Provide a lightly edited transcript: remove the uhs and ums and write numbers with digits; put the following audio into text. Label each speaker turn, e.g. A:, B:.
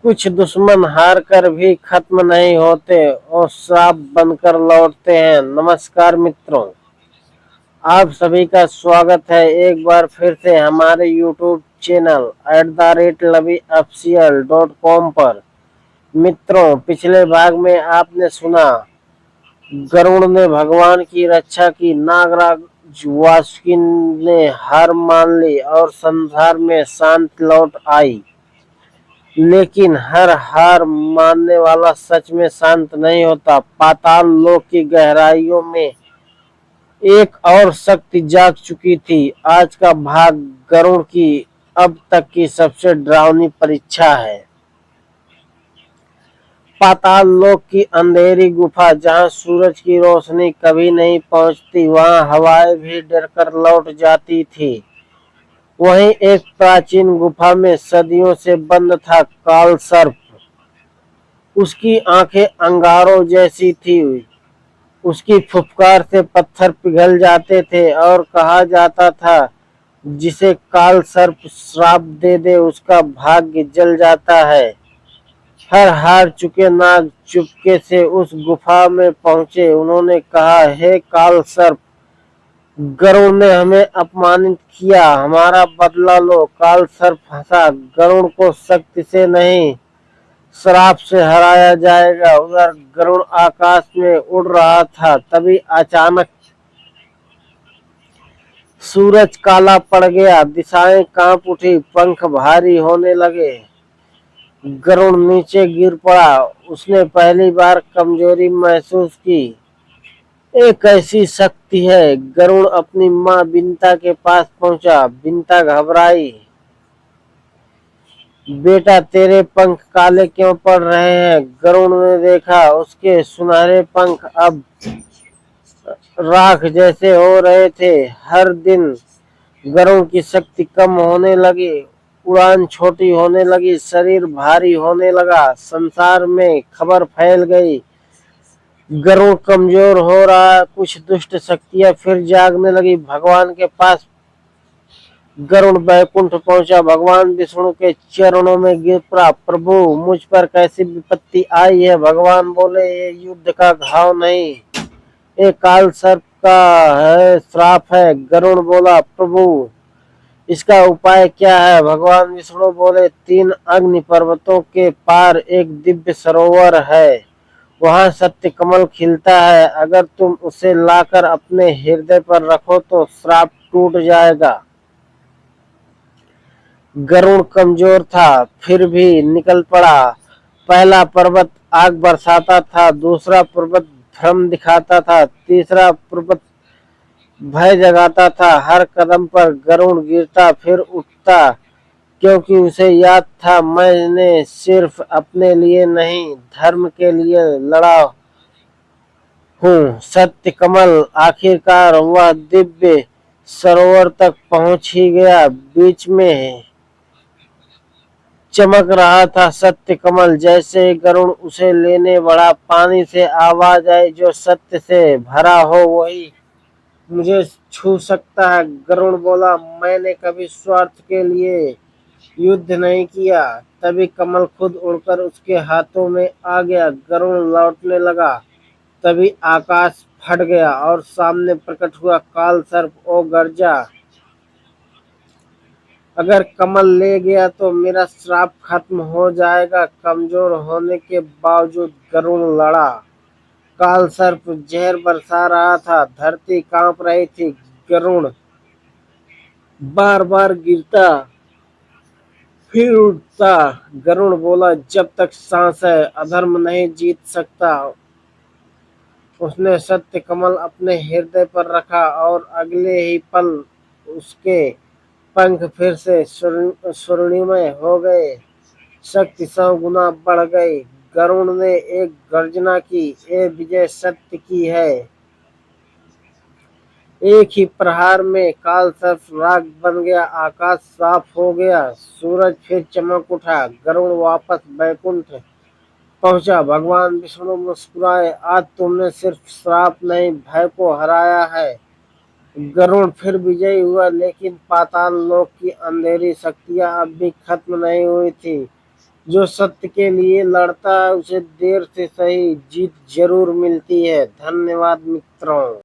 A: कुछ दुश्मन हार कर भी खत्म नहीं होते और श्राप बनकर लौटते हैं। नमस्कार मित्रों, आप सभी का स्वागत है एक बार फिर से हमारे यूट्यूब चैनल @LaviOfficial.com पर। मित्रों, पिछले भाग में आपने सुना गरुड़ ने भगवान की रक्षा की, नागराज वासुकी ने हार मान ली और संसार में शांति लौट आई। लेकिन हर हार मानने वाला सच में शांत नहीं होता। पाताल लोक की गहराइयों में एक और शक्ति जाग चुकी थी। आज का भाग गरुड़ की अब तक की सबसे डरावनी परीक्षा है। पाताल लोक की अंधेरी गुफा, जहां सूरज की रोशनी कभी नहीं पहुंचती, वहां हवाएं भी डरकर लौट जाती थी। वहीं एक प्राचीन गुफा में सदियों से बंद था काल सर्प। उसकी आंखें अंगारों जैसी थी। उसकी फुफकार से पत्थर पिघल जाते थे और कहा जाता था जिसे काल सर्प श्राप दे दे उसका भाग्य जल जाता है। हर हार चुके नाग चुपके से उस गुफा में पहुंचे। उन्होंने कहा, हे काल सर्प, गरुड़ ने हमें अपमानित किया, हमारा बदला लो। काल सर्प हंसा, गरुड़ को शक्ति से नहीं, श्राप से हराया जाएगा। उधर गरुड़ आकाश में उड़ रहा था। तभी अचानक सूरज काला पड़ गया, दिशाएं कांप उठी, पंख भारी होने लगे। गरुड़ नीचे गिर पड़ा। उसने पहली बार कमजोरी महसूस की। एक ऐसी शक्ति है। गरुड़ अपनी माँ बिंता के पास पहुंचा। बिंता घबराई। बेटा, तेरे पंख काले क्यों पड़ रहे हैं? गरुड़ ने देखा, उसके सुनहरे पंख अब राख जैसे हो रहे थे। हर दिन गरुड़ की शक्ति कम होने लगी, उड़ान छोटी होने लगी, शरीर भारी होने लगा। संसार में खबर फैल गई, गरुड़ कमजोर हो रहा। कुछ दुष्ट शक्तियां फिर जागने लगी। भगवान के पास गरुड़ बैकुंठ पहुंचा। भगवान विष्णु के चरणों में गिर पड़ा। प्रभु, मुझ पर कैसी विपत्ति आई है? भगवान बोले, ये युद्ध का घाव नहीं, ये काल सर्प का है, श्राप है। गरुड़ बोला, प्रभु, इसका उपाय क्या है? भगवान विष्णु बोले, 3 अग्नि पर्वतों के पार एक दिव्य सरोवर है, वहां सत्य कमल खिलता है। अगर तुम उसे लाकर अपने हृदय पर रखो तो श्राप टूट जाएगा। गरुड़ कमजोर था, फिर भी निकल पड़ा। पहला पर्वत आग बरसाता था, दूसरा पर्वत भ्रम दिखाता था, तीसरा पर्वत भय जगाता था। हर कदम पर गरुड़ गिरता फिर उठता, क्योंकि उसे याद था, मैंने सिर्फ अपने लिए नहीं, धर्म के लिए लड़ा हूँ। सत्य कमल आखिरकार वह दिव्य सरोवर तक पहुंच ही गया। बीच में चमक रहा था सत्य कमल। जैसे ही गरुड़ उसे लेने बढ़ा, पानी से आवाज आई, जो सत्य से भरा हो वही मुझे छू सकता है। गरुड़ बोला, मैंने कभी स्वार्थ के लिए युद्ध नहीं किया। तभी कमल खुद उड़कर उसके हाथों में आ गया। गरुड़ लौटने लगा। तभी आकाश फट गया और सामने प्रकट हुआ काल सर्प। ओ गर्जा, अगर कमल ले गया तो मेरा श्राप खत्म हो जाएगा। कमजोर होने के बावजूद गरुड़ लड़ा। काल सर्प जहर बरसा रहा था, धरती कांप रही थी। गरुड़ बार बार गिरता फिर उठता। गरुड़ बोला, जब तक सांस है अधर्म नहीं जीत सकता। उसने सत्य कमल अपने हृदय पर रखा और अगले ही पल उसके पंख फिर से स्वर्णिमय हो गए। शक्ति 100 गुना बढ़ गई। गरुड़ ने एक गर्जना की, ये विजय सत्य की है। एक ही प्रहार में काल सर्प राख बन गया। आकाश साफ हो गया। सूरज फिर चमक उठा। गरुड़ वापस बैकुंठ पहुंचा। भगवान विष्णु मुस्कुराए, आज तुमने सिर्फ श्राप नहीं, भय को हराया है। गरुड़ फिर विजयी हुआ, लेकिन पाताल लोक की अंधेरी शक्तियां अब भी खत्म नहीं हुई थी। जो सत्य के लिए लड़ता है उसे देर से सही जीत जरूर मिलती है। धन्यवाद मित्रों।